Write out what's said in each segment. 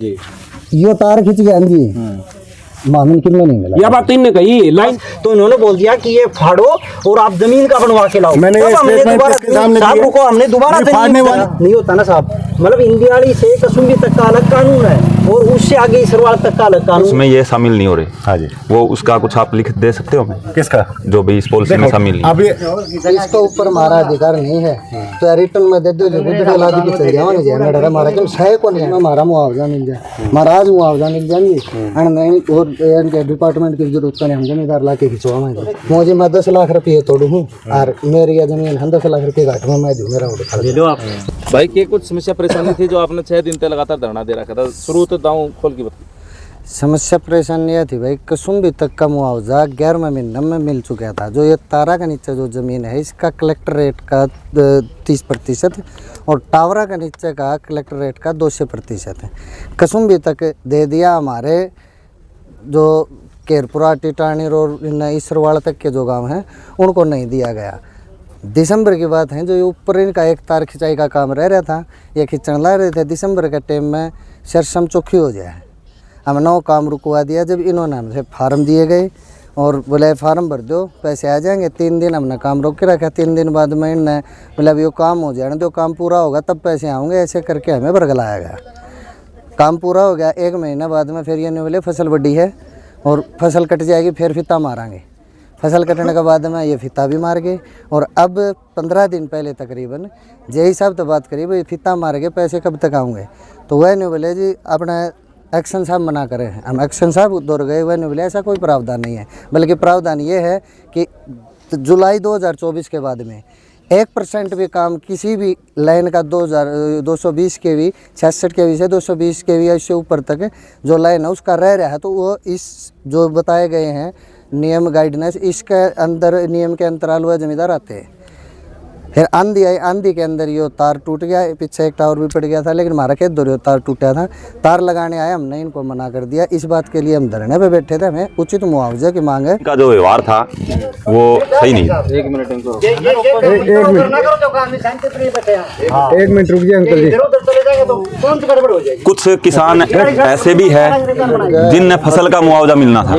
यो तार खींच गया जी, मामून कितने नहीं मिला। यह बात तो इनने कही लाइन, तो इन्होंने बोल दिया कि ये फाड़ो और आप जमीन का बनवा के लाओ। मैंने साहब रुको, हमने दोबारा नहीं होता ना साहब, मतलब इंदियाड़ी से कसुम्बी तक का अलग कानून है और उससे आगे सरवाल तक का अलग कानून। उसमें ये शामिल नहीं हो रहे। हाँ जी, वो उसका कुछ आप लिख दे सकते हो हमें? किसका? जो भी इस पॉलिसी में शामिल नहीं। अब ये इसके ऊपर हमारा अधिकार नहीं है, तो रिटर्न में दे दो, जो गुड ला दी चल जाओ ना, मैं डरा हमारा क्यों सही को नहीं, हमारा मुआवजा मिल जाए, महाराज मुआवजा मिल जाएंगे एंड नहीं और इनके डिपार्टमेंट की जरूरत नहीं, हम जमींदार ला के खिंचवा मुझे मैं 10 लाख रुपये तोड़ू हूँ और मेरी यह जमीन हम 10 लाख रुपये घाट में मैं दूँ, मेरा ले लो आप भाई के कुछ समस्या परेशानी थी जो आपने 6 दिन तक लगातार धरना दे रखा था, शुरू तो दाऊं खोल के बता। समस्या परेशानी यह थी भाई, कसुम्बी तक का मुआवजा 11वें महीने में मिल चुका था। जो ये तारा का नीचे जो ज़मीन है इसका कलेक्टर रेट का 30% और टावरा का नीचे का कलेक्टर रेट का 200% है। कसुम्बी तक दे दिया, हमारे जो केरपुरा टिटानी और इसरवाड़ तक के जो गांव हैं उनको नहीं दिया गया। दिसंबर की बात है, जो ये ऊपर इनका 1 तार खिंचाई का काम रह रहा था, ये खिंचन ला रहे थे, दिसंबर के टाइम में सरसम चौखी हो जाए, हमने वो काम रुकवा दिया। जब इन्होंने हमसे फार्म दिए गए और बोले फार्म भर दो पैसे आ जाएंगे, 3 दिन हमने काम रोक के रखा। 3 दिन बाद में इन्होंने बोला अब ये काम हो जाए, जो काम पूरा होगा तब पैसे आएंगे, ऐसे करके हमें बरगलाया गया। काम पूरा हो गया, 1 महीने बाद में फिर ये नहीं बोले फसल बड़ी है और फसल कट जाएगी, फिर फिता मारेंगे। फसल कटने के बाद में ये फिता भी मार गए और अब 15 दिन पहले तकरीबन जय साहब तो बात करी भाई फिता मार गए, पैसे कब तक आऊँगे, तो वह नहीं बोले जी अपना एक्शन साहब मना करे हैं। हम एक्शन साहब दौड़ गए, वह नहीं बोले ऐसा कोई प्रावधान नहीं है, बल्कि प्रावधान ये है कि जुलाई 2024 के बाद में 1% भी काम किसी भी लाइन का 220 kV 66 kV से 220 kV इससे ऊपर तक जो लाइन है उसका रह रहा है, तो वो इस जो बताए गए हैं नियम गाइडनेस, इसके अंदर नियम के अंतराल हुआ जमींदार आते हैं। फिर आंधी आई, आंधी के अंदर ये तार टूट गया, पीछे एक टावर भी पड़ गया था, लेकिन हमारा खेत दौर तार टूटा था। तार लगाने आए, हमने इनको मना कर दिया। इस बात के लिए हम धरने पे बैठे थे, हमें उचित मुआवजे की मांग है। का जो व्यवहार था वो सही नहीं था। 1 मिनट रुक जाए अंकल जी। कुछ किसान ऐसे भी है जिनने फसल का मुआवजा मिलना था,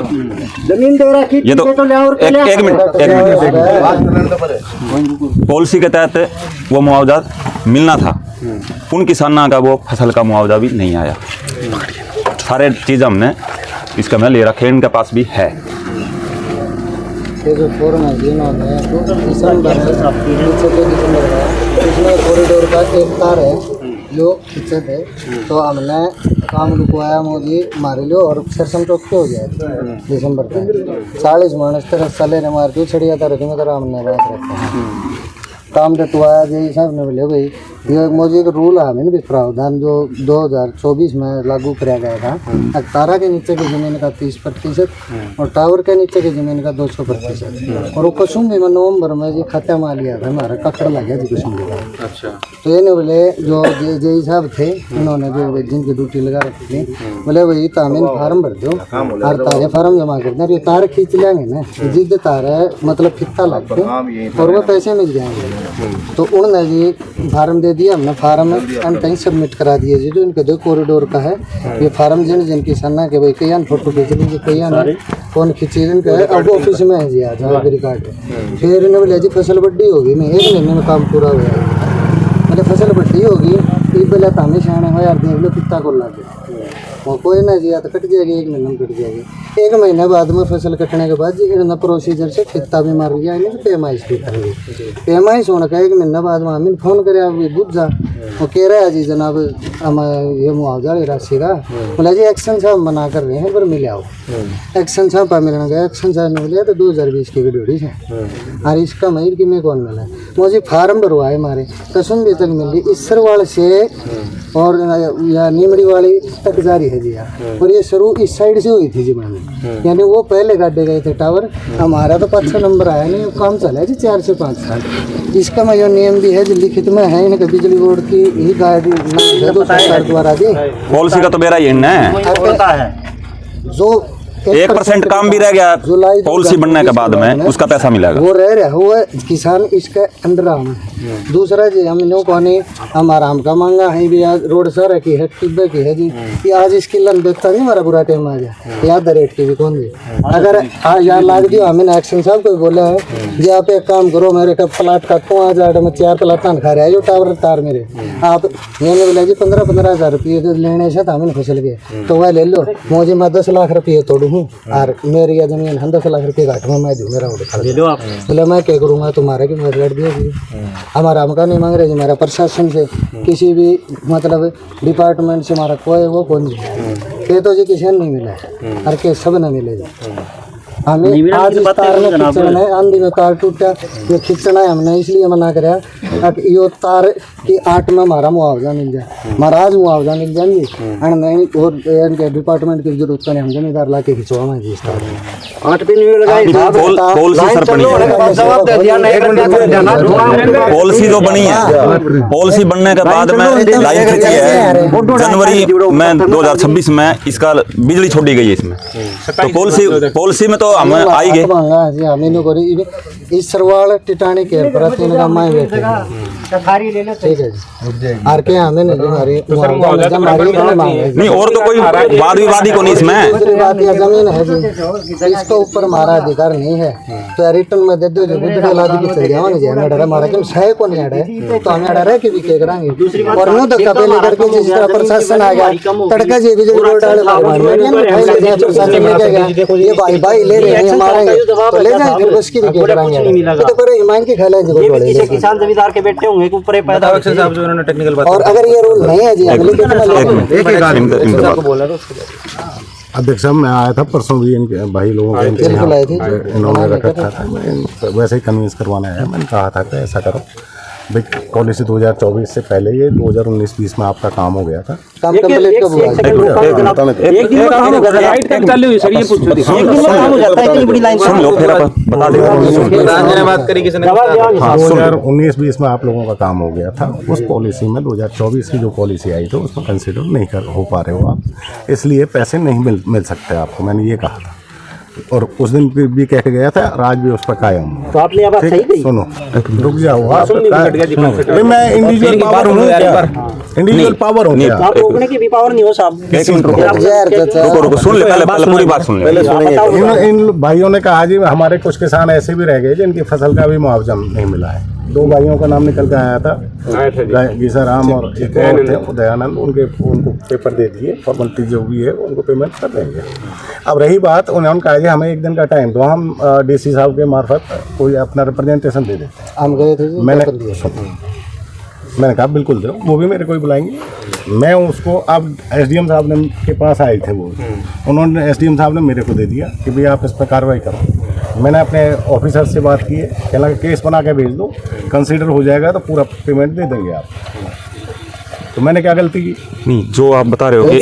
जमीन दे रहा ये तो एक मिनट पॉलिसी के तहत वो मुआवजा मिलना था, उन किसानों का वो फसल का मुआवजा भी नहीं आया। सारे चीज़ हमने इसका मैं ले रखे, इनके पास भी है। ये जो फॉर्म है जिन्होंने दिसंबर इसमें कॉरिडोर का 1 तार है जो खींचे थे, तो हमने काम रुकवाया मोदी मारे लो और सरसम चौक हो गया दिसंबर तक 40 मानस तरह साले ने मार के छड़िया था रखी में तरह हमने बात रखा काम डटवाया। जी साहब ने बोले भाई ये मोदी का रूल है, हमें भी प्रावधान जो 2024 में लागू कराया गया था, तारा के नीचे की ज़मीन का 30% और टावर के नीचे की ज़मीन का 200%। और वो कसुम्बी में नवंबर में जी खत्म मा लिया था, हमारा ककड़ लग गया जी कसुम्बी का। अच्छा, तो ये नहीं बोले जो जय साहब थे इन्होंने जो जिनकी ड्यूटी लगा रखी थी, बोले भाई तो हमें फार्म भर दो और तारे फार्म जमा कर दें, ये तार खींच लेंगे ना, जिद तार है मतलब फित्ता लगते और वो पैसे मिल जाएंगे। तो उन्होंने जी फार्म दे दिया, हमने फार्म कहीं सबमिट करा दिए जी, जो इनके 2 कॉरिडोर का है ये फार्म जिन किसाना के भाई कई फोटो खींच लीजिए, कई कौन खींची इनका है, अब ऑफिस में है जी आज रिकॉर्ड। फिर इन्हें बोले जी फसल बड्डी होगी, मैं 1 महीने में काम पूरा हुआ, मतलब फसल बड्डी होगी ये बोले तो हमें शाने हो यार देख लो कितना को लगे वो कोई ना जी तो कट जाएगी, 1 महीने में कट जाएगी। 1 महीने बाद में फसल कटने के बाद जी इन्होंने प्रोसीजर से फित्ता भी मार लिया, इन्हें पेमाइश भी कर ली। पेमाइश होने का 1 महीने बाद में हमें फ़ोन करे आप बुझ जा, वो कह रहा है जी जनाब हम ये मुआवजा राशि का, बोला जी एक्शन साहब मना कर रहे हैं पर मिले आओ। एक्शन साहब पर मिलने गया, एक्शन साहब ने बोले तो 2020 की ड्यूटी है और इसका महीर की में कौन मिला, मुझे फार्म भरवाए मारे कसुम्बी तक मिली, इसरवाड़ से और या नीमड़ी वाली तक जारी है जी यार, और ये शुरू इस साइड से हुई थी जी मैंने, यानी वो पहले गाड़े गए थे टावर, हमारा तो 5 नंबर आया नहीं, काम चला है जी 4 से 5 साल। इसका मैं जो नियम भी है जो लिखित में है, इनका बिजली बोर्ड की ही गाइडलाइन है सरकार द्वारा दी, पॉलिसी का तो मेरा ये है जो 1% काम भी रह गया जुलाई पॉलिसी बनने के बाद में उसका पैसा मिलेगा। वो रह रहा वो किसान इसके अंडर आना है। दूसरा जी हम लोग कोने हमारा हम का मांगा है भी आज रोड सर की है टिब्बे की है जी कि आज इसकी लन देखता नहीं हमारा बुरा टाइम आ गया याद रेट की भी कौन जी अगर आज यार लाग दियो हमें एक्शन साहब को बोला है जी आप एक काम करो मेरे का प्लाट काटो आज में 4 प्लाट खा रहा है जो टावर तार मेरे आप मैंने बोला जी 15,000 रुपये लेने से हमें फसल गए तो वह ले लो मुझे मैं 10 लाख रुपये तोड़ू हूँ और मेरी यह जमीन 10 लाख रुपये घाट में मैं दूँ मेरा ले लो आप बोले मैं क्या करूँगा तुम्हारा कि मैं लड़ दिया हमारा हमका नहीं मांग रहे जी मेरा प्रशासन से किसी भी मतलब डिपार्टमेंट से हमारा कोई वो कौन ये तो जी किसी नहीं मिला है हर के सब न मिले जी हमें आज इस तार में खींचना है आंधी में तार टूटा ये खींचना है हमने इसलिए मना कराया ये तार की 8 में हमारा मुआवजा मिल जाए हमारा आज मुआवजा मिल जाएंगे और नहीं और इनके डिपार्टमेंट की जरूरत नहीं हम जमींदार ला के खिंचवा जी इस तार में 8 दिन पॉलिसी सर बनी है पॉलिसी जो बनी है पॉलिसी बनने के बाद में लाइन खींची है जनवरी में 2026 में इसका बिजली छोड़ी गई है इसमें तो पॉलिसी में तो हम आई गए जी हमें करी इस सरवाल टिटानी के पर तीन का माय बैठे ठीक है जी आर के हमें नहीं हमारी नहीं और तो कोई वाद विवादी को नहीं इसमें बात यह जमीन है जी इसको ऊपर हमारा अधिकार नहीं है तो रिटर्न में दे दो जो बुद्ध के लादी की चल जाओ जी हमें डर हमारा क्यों सह को नहीं अड़े तो हमें डर है कि भी क्या कराएंगे और नो धक्का पहले करके जिस तरह प्रशासन आ गया तड़का जी बिजली बोर्ड डाले ये भाई भाई ले रहे हैं हमारे तो ले जाए फिर उसकी भी क्या कराएंगे तो करे ईमान की खैला जी किसी किसान जमींदार के बेटे होंगे ऊपर पैदा और अगर ये रूल नहीं है जी अगली कितना अध्यक्ष साहब मैं आया था परसों भी इनके भाई लोगों का इन्होंने रखा था मैं वैसे ही कन्विंस करवाना है मैंने कहा था कि ऐसा करो भाई पॉलिसी 2024 से पहले ये 2019-20 में आपका काम हो गया था काम कंप्लीट कब हुआ एक दिन का काम होगा राइट कब चालू हुई सर ये पूछ रही थी एक दिन का काम हो जाता है इतनी बड़ी लाइन सुन लो फिर बता देगा बात करी किसी ने 2019-20 में आप लोगों का काम हो गया था उस पॉलिसी में 2024 की जो पॉलिसी आई थी उसमें कंसिडर नहीं हो पा रहे हो आप इसलिए पैसे नहीं मिल सकते आपको मैंने ये कहा था और उस दिन भी कह के गया था आज भी उस पर कायम तो आपने अब सही कही सुनो रुक जाओ आप मैं इंडिविजुअल पावर हूँ इंडिविजुअल पावर हूँ आप रोकने की भी पावर नहीं हो साहब एक मिनट रुको सुन ले पहले पूरी बात सुन ले इन भाइयों ने कहा जी हमारे कुछ किसान ऐसे भी रह गए जिनकी फसल का भी मुआवजा नहीं मिला है 2 भाइयों का नाम निकल के आया था गीसाराम और एक और थे दयानंद उनको पेपर दे दिए फॉर्मेलिटी जो भी है उनको पेमेंट कर देंगे। अब रही बात उन्होंने कहा कि हमें 1 दिन का टाइम दो हम डीसी साहब के मार्फत कोई अपना रिप्रेजेंटेशन दे देते हैं हम गए थे मैंने कहा बिल्कुल दो वो भी मेरे को ही बुलाएंगे मैं उसको अब एसडीएम साहब ने के पास आए थे वो उन्होंने एसडीएम साहब ने मेरे को दे दिया कि भैया आप इस पर कार्रवाई करो मैंने अपने ऑफिसर से बात की है कहना केस बना के भेज दो कंसीडर हो जाएगा तो पूरा पेमेंट दे देंगे आप तो मैंने क्या गलती की नहीं जो आप बता रहे हो कि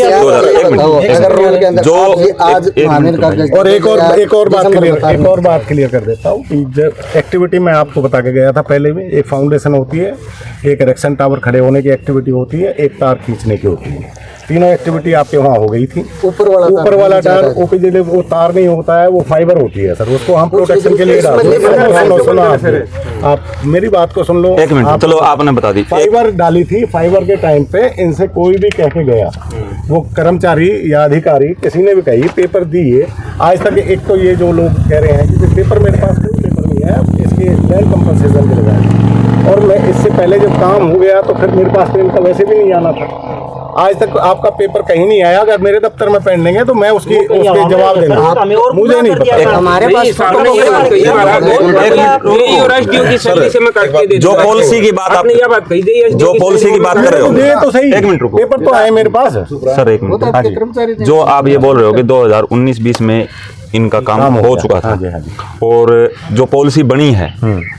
जो आज और एक और बात क्लियर कर देता हूँ कि एक्टिविटी मैं आपको बता के गया था पहले भी एक फाउंडेशन होती है एक इरेक्शन टावर खड़े होने की एक्टिविटी होती है एक तार खींचने की होती है तीनों एक्टिविटी आपके वहाँ हो गई थी ऊपर वाला तार ओपीजीडी वो तार नहीं होता है वो फाइबर होती है सर उसको हम प्रोटेक्शन के लिए सुनो आप मेरी बात को सुन लो 1 मिनट चलो आपने बता दी फाइबर डाली थी फाइबर के टाइम पे इनसे कोई भी कह के गया वो कर्मचारी या अधिकारी किसी ने भी कही पेपर दिए आज तक एक तो ये जो लोग कह रहे हैं कि पेपर मेरे पास कोई पेपर नहीं है इसके लैंड कंपनसेशन के लगाए और मैं इससे पहले जब काम हो गया तो फिर मेरे पास तो इनका वैसे भी नहीं आना था आज तक आपका पेपर कहीं नहीं आया अगर मेरे दफ्तर में पेंडिंग है तो मैं उसके जवाब देना मुझे नहीं पता हमारे पास जो पॉलिसी की बात आप जो पॉलिसी की बात कर रहे हो तो सही 1 मिनट रुको पेपर तो आए मेरे पास सर 1 मिनट जो आप ये बोल रहे हो कि 2019-20 में इनका काम हो चुका था। और जो पॉलिसी बनी है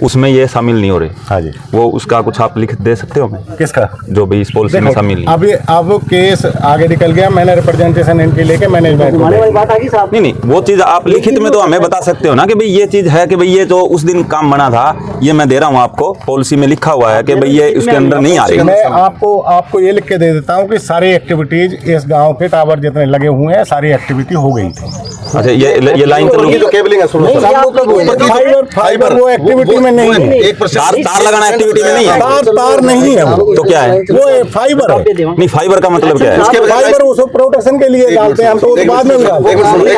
उसमें ये शामिल नहीं हो रहे। हाँ जी। वो उसका कुछ आप लिख दे सकते हो हमें? किसका? जो भी इस पॉलिसी में शामिल नहीं। अब केस आगे निकल गया, मैंने रिप्रेजेंटेशन इनके लेके मैनेजमेंट को वाली बात आ गई साहब। नहीं वो चीज आप लिखित में तो हमें बता सकते हो ना कि भाई ये चीज है कि भाई ये जो उस दिन काम बना था ये मैं दे रहा हूँ आपको, पॉलिसी में लिखा हुआ है कि भाई ये उसके अंदर नहीं आ रही। मैं आपको ये लिख के दे देता हूँ कि सारी एक्टिविटीज इस गांव के टावर जितने लगे हुए हैं सारी एक्टिविटी हो गई थी। अच्छा ये लाइन जो केबलिंग है, सुनो फाइबर वो एक्टिविटी में नहीं है। तार लगाना एक्टिविटी में नहीं है। तार नहीं है वो। तो क्या है? वो फाइबर है। नहीं फाइबर का मतलब क्या है? फाइबर उसको प्रोटेक्शन के लिए डालते हैं हम, तो बाद में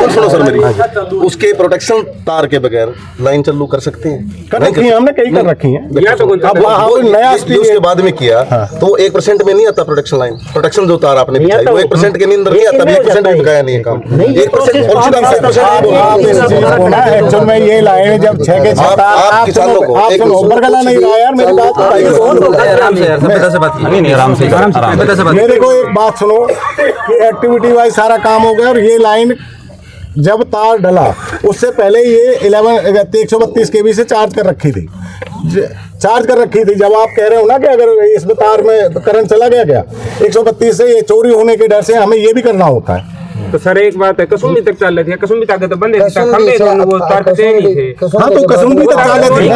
सुनो सर मेरी, उसके प्रोटेक्शन तार के बगैर लाइन चालू कर सकते हैं? कर रखी है हमने, कई कर रखी है। अब नया उसके बाद में किया तो 1% में नहीं आता प्रोटेक्शन लाइन। प्रोटेक्शन जो तार आपने बिछाई वो 1% के अंदर नहीं आता, 1% भी दिखाया नहीं है काम। 1% एक्चुअल में ये लाइन जब 6 के 6 आप किसानों को आप ऊपर गला नहीं रहा यार, मेरी बात मेरे को एक बात सुनो कि एक्टिविटी वाइज सारा काम हो गया और ये लाइन जब तार डला उससे पहले ये 132 kV से चार्ज कर रखी थी। जब आप कह रहे हो ना कि अगर इसमें तार में करंट चला गया क्या 132 से, ये चोरी होने के डर से हमें ये भी करना होता है। तो सर एक बात है, कसुम्बी तक चाल रही थी, कसुम्बी तक तो बंदे खंबे थे वो तार कटे नहीं थे। हाँ तो कसुम्बी तक चाल रही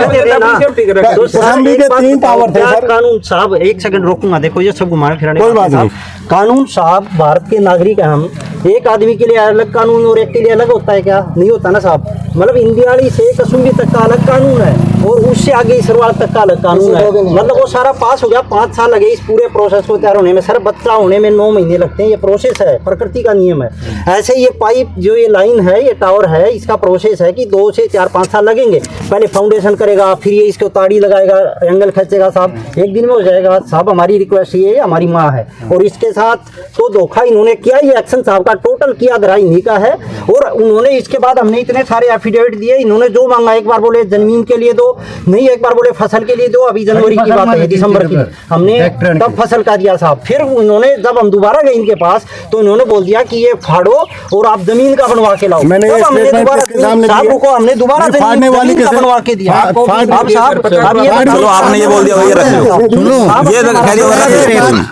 थी, कसुम्बी के 3 टावर थे सर। कानून साहब एक सेकंड रोकूंगा, देखो ये सब घुमाने फिराने कोई बात नहीं। कानून साहब भारत के नागरिक हैं हम, एक आदमी के लिए अलग कानून और एक के लिए अलग होता है क्या? नहीं होता ना साहब। मतलब इंदियाड़ी से कसुम्बी तक का अलग कानून है और उससे आगे सरवाल तक का अलग कानून है। मतलब वो सारा पास हो गया, 5 साल लगे इस पूरे प्रोसेस को तैयार होने में। सर बच्चा होने में 9 महीने लगते हैं, ये प्रोसेस है, प्रकृति का नियम है। ऐसे ये पाइप जो ये लाइन है, ये टावर है, इसका प्रोसेस है कि 2 से 4-5 साल लगेंगे। पहले फाउंडेशन करेगा, फिर ये इसको ताड़ी लगाएगा, एंगल खींचेगा साहब, एक दिन में हो जाएगा साहब। हमारी रिक्वेस्ट ये हमारी माँ है और इसके साथ तो धोखा इन्होंने किया, ये एक्शन साहब का टोटल किया धरा इन्हीं का है। और उन्होंने इसके बाद हमने इतने सारे एफिडेविट दिए, इन्होंने जो मांगा, एक बार बोले जमीन के लिए दो, नहीं एक बार बोले फसल के लिए दो। अभी जनवरी की बात है, दिसंबर की हमने तब फसल का दिया साहब। फिर उन्होंने जब हम दोबारा गए इनके पास तो इन्होंने बोल दिया कि ये फाड़ो और आप जमीन का बनवा के लाओ। मैंने हमने दोबारा फाड़ने वाली का बनवा के दिया। चलो आपने ये बोल दिया ये रख लो,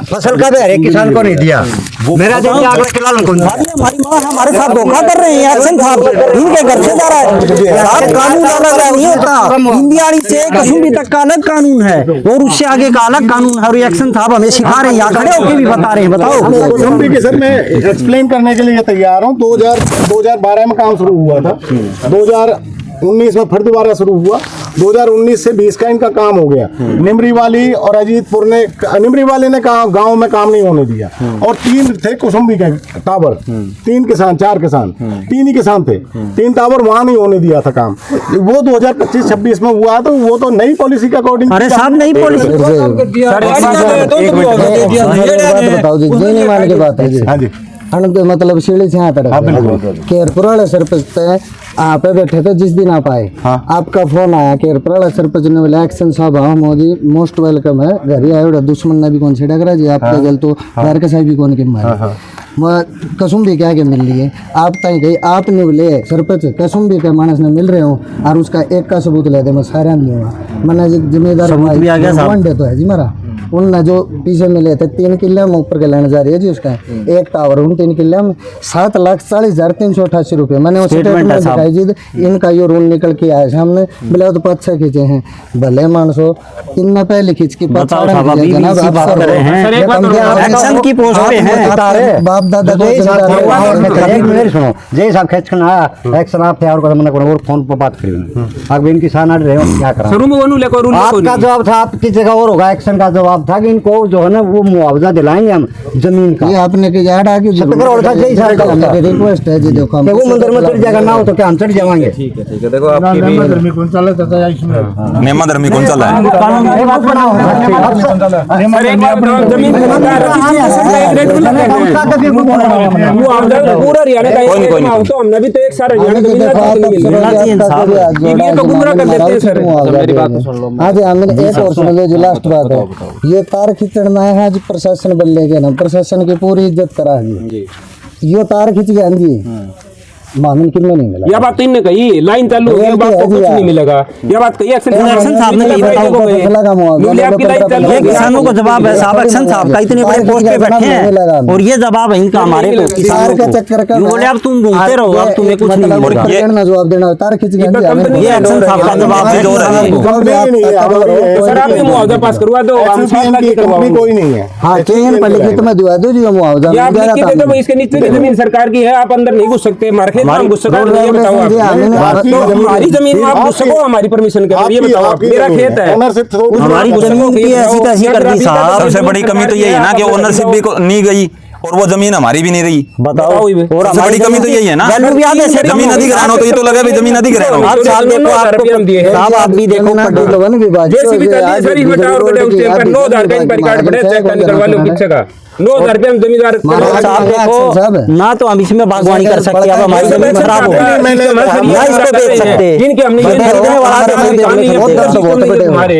फसल का भी हर एक किसान को नहीं दिया। मेरा हमारी माँ हमारे साथ धोखा कर रहे हैं। एक्शन साहब इनके घर से जा रहा है साहब, कानून अलग नहीं होता। इंदियाड़ी से कसुम्बी तक का अलग कानून है और उससे आगे का अलग कानून है। और एक्शन साहब हमें सिखा रहे हैं, यहाँ खड़े होकर भी बता रहे हैं। बताओ कसुम्बी के सर मैं एक्सप्लेन करने के लिए तैयार हूँ। 2012 में काम शुरू हुआ था, 2019 में फिर दोबारा शुरू हुआ, 2019 से 20 का इनका काम हो गया। निमरी वाली और अजीतपुर ने, निमरी वाले ने गांव में काम नहीं होने दिया। और 3 थे कुसुम्बी के टावर, 3 किसान 4 किसान 3 ही किसान थे, 3 टावर वहां नहीं होने दिया था काम। वो 2025-26 में हुआ तो वो तो नई पॉलिसी के अकॉर्डिंग। अरे साहब नई पॉलिसी बताओ जी, नहीं मानने की बात है जी। हाँ जी, मतलब सीढ़ी से यहाँ तक केरपुरा सरपंच पे आप बैठे थे जिस दिन आप आए। हाँ। आपका फोन आया केरपुरा सरपंच ने बोला एक्शन साहब हाँ मोदी मोस्ट वेलकम है, घर आए दुश्मन ने भी कौन से डगरा जी आपके गल तो घर के साहब भी कौन के मारे कसुम्बी क्या के मिल रही है आप तय गई आप नहीं बोले सरपंच कसुम्बी के मानस ने मिल रहे हो और उसका एक का सबूत ले दे मैं सारा नहीं हुआ मैंने जिम्मेदार तो है जी मेरा। उनने जो पीछे मिले थे 3 किले में ऊपर के लेने जा रही है जी उसका एक टावर उन 3 किले में 7,40,388 रुपये। मैंने वो स्टेटमेंट दिखाई जी, इनका ये रूल निकल के आया सामने बोले तो 5 खींचे हैं भले मानसो इनने पहले खींच की बाप दादा सुनो जय साहब खींच कर आया एक्शन आप थे और मैंने और फोन पर बात करी अब इन किसान रहे क्या करा। आपका जवाब था आपकी जगह और होगा, एक्शन का जवाब था कि इनको जो है ना वो मुआवजा दिलाएंगे हम जमीन का। ये आपने के याद आ कि रिक्वेस्ट है जी, देखो वो मंदिर में चढ़ जाएगा ना हो तो क्या हम चढ़ जाएंगे। ठीक है देखो आपकी भी नेमा धर्मी कौन चल रहा है पूरा हरियाणा का तो हमने भी तो एक सारा मेरी बात सुन लो। हाँ जी हमने एक और सुन लो जो लास्ट बात है, ये तार खींचना है आज प्रशासन बदले के ना, प्रशासन की पूरी इज्जत करा जी। ये तार खींच गया जी मामून में नहीं मिला। यह बात तो इनने कही, लाइन चालू होगी, यह बात को कुछ नहीं मिलेगा। यह बात कही एक्शन साहब ने कही, ये किसानों को जवाब है साहब, एक्शन साहब का इतने बड़े पोस्ट पे बैठे हैं और ये जवाब है इनका हमारे को किसानों को। बोले अब तुम घूमते रहो, अब तुम्हें कुछ नहीं मिलेगा। जवाब देना तार खींच ये एक्शन साहब का जवाब है। सर आप ये मुआवजा पास करवा दो, हम 7 लाख की करवाओ। कोई नहीं है। हाँ चेन पर लिखित में दिवा दो जो मुआवजा ये आप लिख के दे दो, इसके नीचे की जमीन सरकार की है, आप अंदर नहीं घुस सकते, मार्केट में हम घुस सकते हैं, ये बताओ आप। तो हमारी जमीन में आप घुस सको हमारी परमिशन के बाद, ये बताओ आप। मेरा खेत है, हमारी जमीन की ऐसी तैसी कर दी साहब। सबसे बड़ी कमी तो यही है ना कि ओनरशिप भी नहीं गई और वो जमीन हमारी भी नहीं रही। बताओ और सबसे बड़ी कमी तो यही है ना, जमीन अधिग्रहण हो तो ये तो लगा भी जमीन अधिग्रहण हो। आप साल देखो आपको साहब आप भी देखो वन विभाग जैसे भी चाहिए सर इस बताओ और उस टाइम पर 9000 का इन पर रिकॉर्ड पड़े, चेक करवा लो किससे का 9000 रुपये हम जमींदार साहब देखो ना, तो हम इसमें बागवानी कर सकते हैं, अब हमारी जमीन खराब हो ना इसको बेच सकते, जिनके हमने हमारे